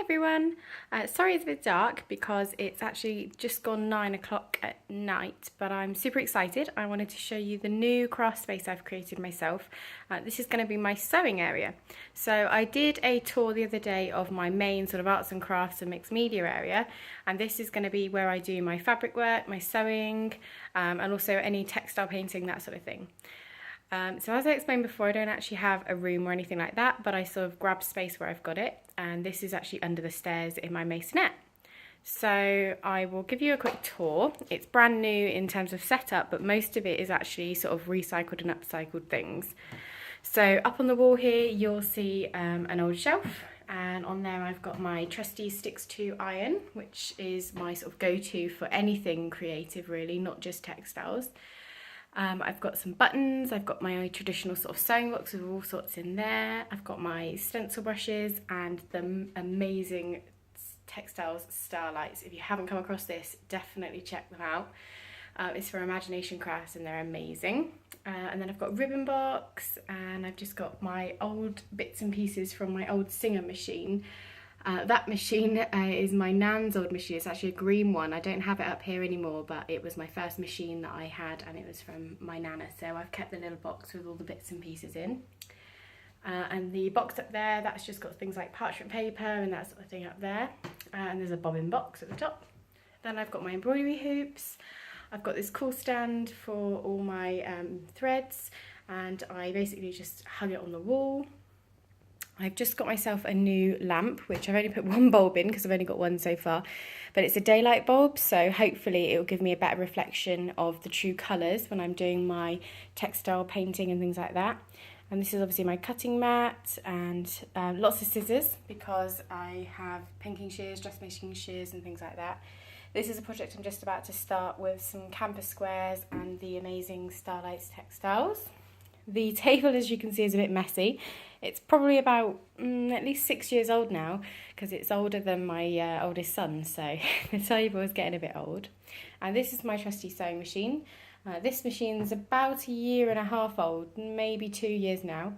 everyone, sorry it's a bit dark because it's actually just gone 9 o'clock at night, but I'm super excited. I wanted to show you the new craft space I've created myself. This is going to be my sewing area. So I did a tour the other day of my main sort of arts and crafts and mixed media area, and this is going to be where I do my fabric work, my sewing, and also any textile painting, that sort of thing. So as I explained before, I don't actually have a room or anything like that, but I sort of grab space where I've got it, and this is actually under the stairs in my masonette. So I will give you a quick tour. It's brand new in terms of setup, but most of it is actually sort of recycled and upcycled things. So up on the wall here, you'll see an old shelf, and on there I've got my trusty Sticks 2 iron, which is my sort of go-to for anything creative really, not just textiles. I've got some buttons, I've got my traditional sort of sewing box with all sorts in there, I've got my stencil brushes and the amazing textiles starlights. If you haven't come across this, definitely check them out. It's for Imagination Crafts and they're amazing. And then I've got a ribbon box, and I've just got my old bits and pieces from my old Singer machine. That machine is my nan's old machine. It's actually a green one. I don't have it up here anymore, but it was my first machine that I had, and it was from my nana. So I've kept the little box with all the bits and pieces in. And the box up there, that's just got things like parchment paper and that sort of thing up there. And there's a bobbin box at the top. Then I've got my embroidery hoops. I've got this cool stand for all my threads, and I basically just hung it on the wall. I've just got myself a new lamp, which I've only put one bulb in because I've only got one so far, but it's a daylight bulb, so hopefully it will give me a better reflection of the true colours when I'm doing my textile painting and things like that. And this is obviously my cutting mat, and lots of scissors because I have pinking shears, dressmaking shears and things like that. This is a project I'm just about to start with some canvas squares and the amazing Starlights textiles. The table, as you can see, is a bit messy. It's probably about at least 6 years old now, because it's older than my oldest son, so the table is getting a bit old. And this is my trusty sewing machine. This machine's about 1.5 years old, maybe 2 years now,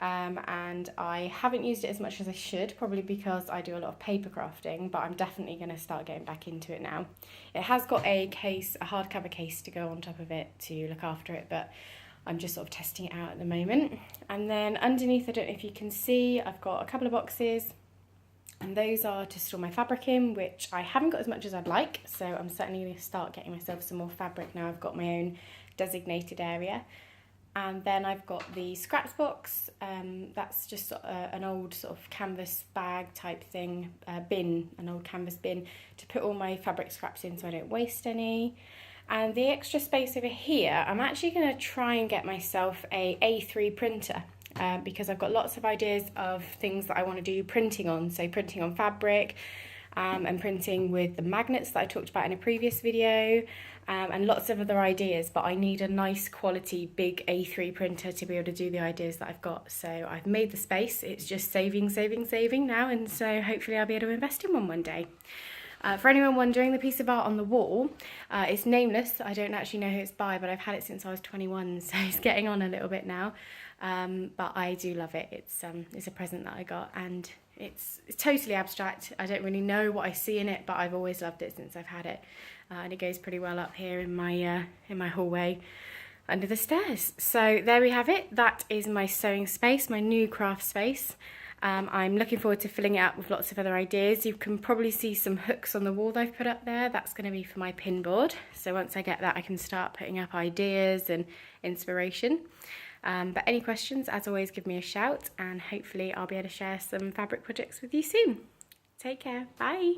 and I haven't used it as much as I should, probably because I do a lot of paper crafting, but I'm definitely going to start getting back into it now. It has got a case, a hardcover case to go on top of it to look after it, but I'm just sort of testing it out at the moment. And then underneath, I don't know if you can see, I've got a couple of boxes, and those are to store my fabric in, which I haven't got as much as I'd like, so I'm certainly going to start getting myself some more fabric now I've got my own designated area. And then I've got the scraps box, that's just an old sort of canvas bag type thing, bin, an old canvas bin to put all my fabric scraps in so I don't waste any. And the extra space over here, I'm actually going to try and get myself a A3 printer because I've got lots of ideas of things that I want to do printing on. So printing on fabric and printing with the magnets that I talked about in a previous video, and lots of other ideas, but I need a nice quality big A3 printer to be able to do the ideas that I've got. So I've made the space, it's just saving now, and so hopefully I'll be able to invest in one day. For anyone wondering, the piece of art on the wall, it's nameless. I don't actually know who it's by, but I've had it since I was 21, so it's getting on a little bit now. But I do love it. It's a present that I got, and it's totally abstract. I don't really know what I see in it, but I've always loved it since I've had it. And it goes pretty well up here in my hallway under the stairs. So there we have it. That is my sewing space, my new craft space. I'm looking forward to filling it up with lots of other ideas. You can probably see some hooks on the wall that I've put up there. That's going to be for my pin board. So once I get that, I can start putting up ideas and inspiration. But any questions, as always, give me a shout, and hopefully I'll be able to share some fabric projects with you soon. Take care. Bye.